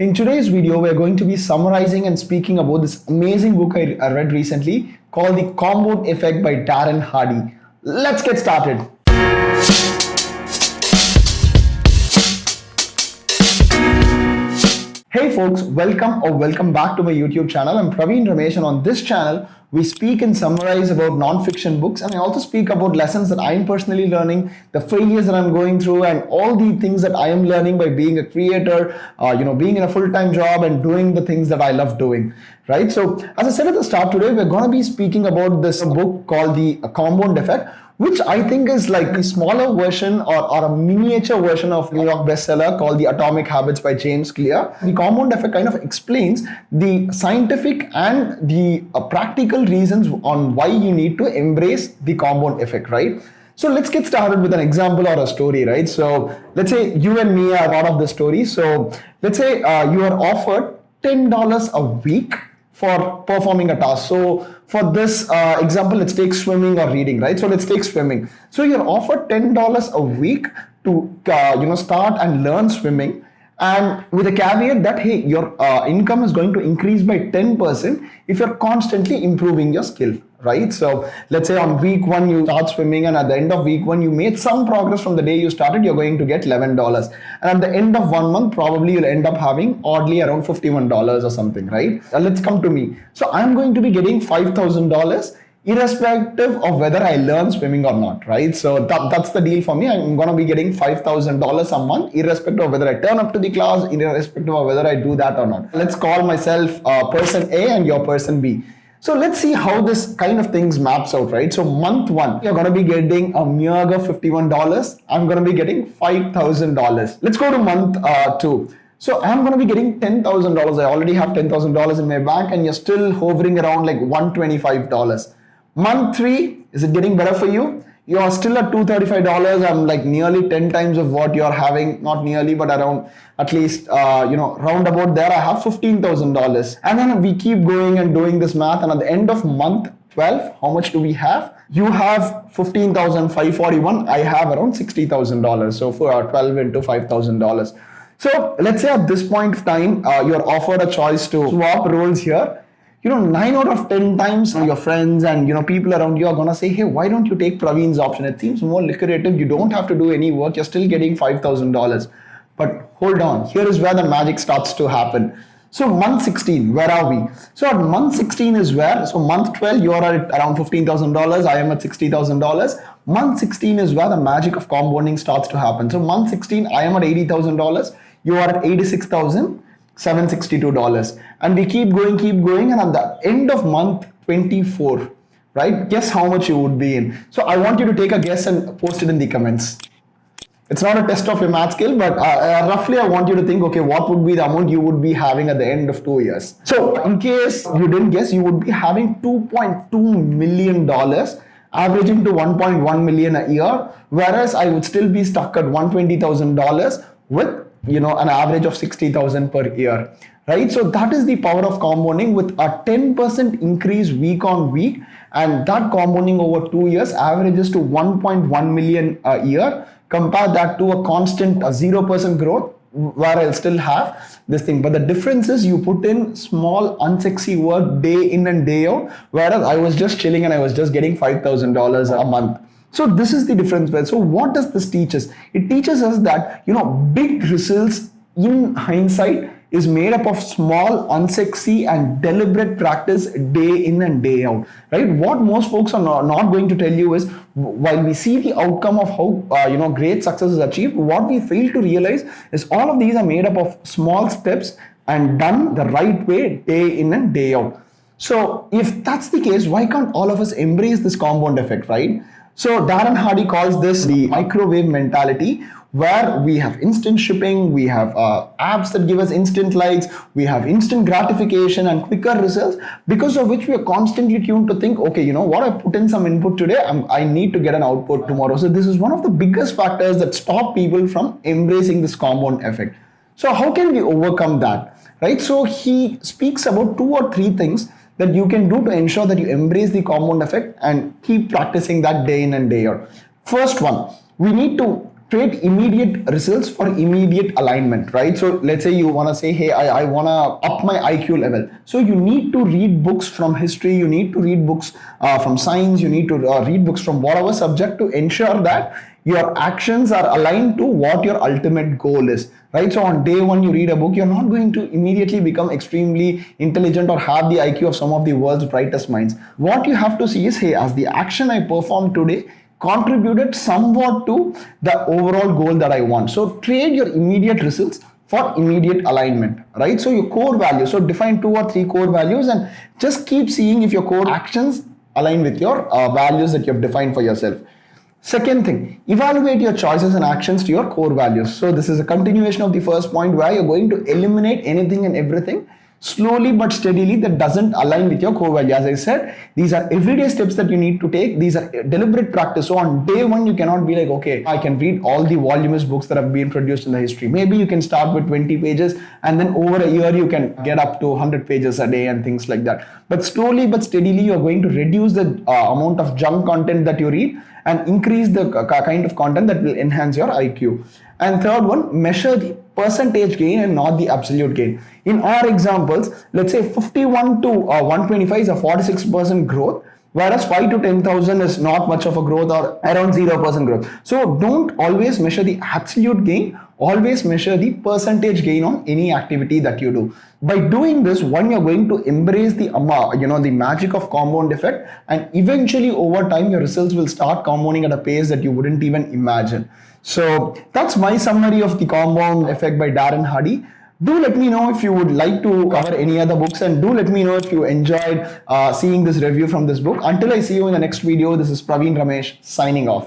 In today's video, we're going to be summarizing and speaking about this amazing book I read recently called The Compound Effect by Darren Hardy. Let's get started. Hey folks, welcome back to my YouTube channel. I'm Praveen Ramesh, and on this channel, we speak and summarize about non-fiction books, and I also speak about lessons that I'm personally learning, the failures that I'm going through, and all the things that I am learning by being a creator, being in a full-time job and doing the things that I love doing, right? So as I said at the start, today we're going to be speaking about this book called The Compound Effect, which I think is like a smaller version or a miniature version of New York bestseller called The Atomic Habits by James Clear. The Compound Effect kind of explains the scientific and the practical reasons on why you need to embrace the compound effect, right? So let's get started with an example or a story, right? So let's say you and me are part of the story. So let's say you are offered $10 a week for performing a task. So for this example, let's take swimming or reading, right? So let's take swimming. So you're offered $10 a week to start and learn swimming, and with a caveat that hey, your income is going to increase by 10% if you're constantly improving your skill, right? So let's say on week 1 you start swimming, and at the end of week 1 you made some progress from the day you started, you're going to get $11, and at the end of 1 month probably you'll end up having oddly around $51 or something, right? Let's come to me. So I'm going to be getting $5,000 irrespective of whether I learn swimming or not, right? So that's the deal for me. I'm going to be getting $5,000 a month irrespective of whether I turn up to the class, irrespective of whether I do that or not. Let's call myself person A and your person B. So let's see how this kind of things maps out, right? So month 1, you're going to be getting a meager $51. I'm going to be getting $5,000. Let's go to month 2. So I'm going to be getting $10,000. I already have $10,000 in my bank, and you're still hovering around like $125. Month 3, is it getting better for you? You are still at $235. I'm like nearly 10 times of what you're having, not nearly, but around at least, round about there, I have $15,000. And then we keep going and doing this math. And at the end of month 12, how much do we have? You have $15,541. I have around $60,000. So for 12 into $5,000. So let's say at this point of time, you're offered a choice to swap roles here. 9 out of 10 times your friends and people around you are gonna say, hey, why don't you take Praveen's option? It seems more lucrative. You don't have to do any work. You're still getting $5,000. But hold on, here is where the magic starts to happen. So month 16, where are we? So at month 16 is where, so month 12, you are at around $15,000. I am at $60,000. Month 16 is where the magic of compounding starts to happen. So month 16, I am at $80,000. You are at $86,762, and we keep going, and at the end of month 24, right, guess how much you would be in. So I want you to take a guess and post it in the comments. It's not a test of your math skill, but roughly I want you to think, okay, what would be the amount you would be having at the end of 2 years? So in case you didn't guess, you would be having $2.2 million, averaging to $1.1 million a year, whereas I would still be stuck at $120,000 with an average of $60,000 per year, right? So that is the power of compounding, with a 10% increase week on week, and that compounding over 2 years averages to 1.1 million a year. Compare that to a constant 0% growth where I'll still have this thing, but the difference is you put in small unsexy work day in and day out, whereas I was just chilling and I was just getting $5,000 a month. So this is the difference. So what does this teach us? It teaches us that big results in hindsight is made up of small, unsexy and deliberate practice day in and day out, right? What most folks are not going to tell you is, while we see the outcome of how great success is achieved, what we fail to realize is all of these are made up of small steps and done the right way day in and day out. So if that's the case, why can't all of us embrace this compound effect, right? So Darren Hardy calls this the microwave mentality, where we have instant shipping, we have apps that give us instant likes, we have instant gratification and quicker results, because of which we are constantly tuned to think, okay, what, I put in some input today, I need to get an output tomorrow. So this is one of the biggest factors that stop people from embracing this compound effect. So how can we overcome that, right? So he speaks about 2 or 3 things that you can do to ensure that you embrace the compound effect and keep practicing that day in and day out. First one, we need to Trade immediate results for immediate alignment, right? So let's say you want to say, hey, I want to up my IQ level. So you need to read books from history, you need to read books from science, you need to read books from whatever subject to ensure that your actions are aligned to what your ultimate goal is, right? So on day one, you read a book, you're not going to immediately become extremely intelligent or have the IQ of some of the world's brightest minds. What you have to see is, hey, as the action I performed today contributed somewhat to the overall goal that I want. So trade your immediate results for immediate alignment, right? So your core values. So define 2 or 3 core values and just keep seeing if your core actions align with your values that you have defined for yourself. Second thing, evaluate your choices and actions to your core values. So this is a continuation of the first point where you're going to eliminate anything and everything slowly but steadily that doesn't align with your core value. As I said, these are everyday steps that you need to take. These are deliberate practice. So on day one, you cannot be like, okay, I can read all the voluminous books that have been produced in the history. Maybe you can start with 20 pages and then over a year, you can get up to 100 pages a day and things like that. But slowly but steadily, you're going to reduce the amount of junk content that you read and increase the kind of content that will enhance your IQ. And third one, measure the percentage gain and not the absolute gain. In our examples, let's say 51 to 125 is a 46% growth, whereas 5 to 10,000 is not much of a growth or around 0% growth. So don't always measure the absolute gain, always measure the percentage gain on any activity that you do. By doing this, one, you're going to embrace the the magic of compound effect, and eventually over time your results will start compounding at a pace that you wouldn't even imagine. So that's my summary of the compound effect by Darren Hardy. Do let me know if you would like to cover any other books, and do let me know if you enjoyed seeing this review from this book. Until I see you in the next video, this is Praveen Ramesh signing off.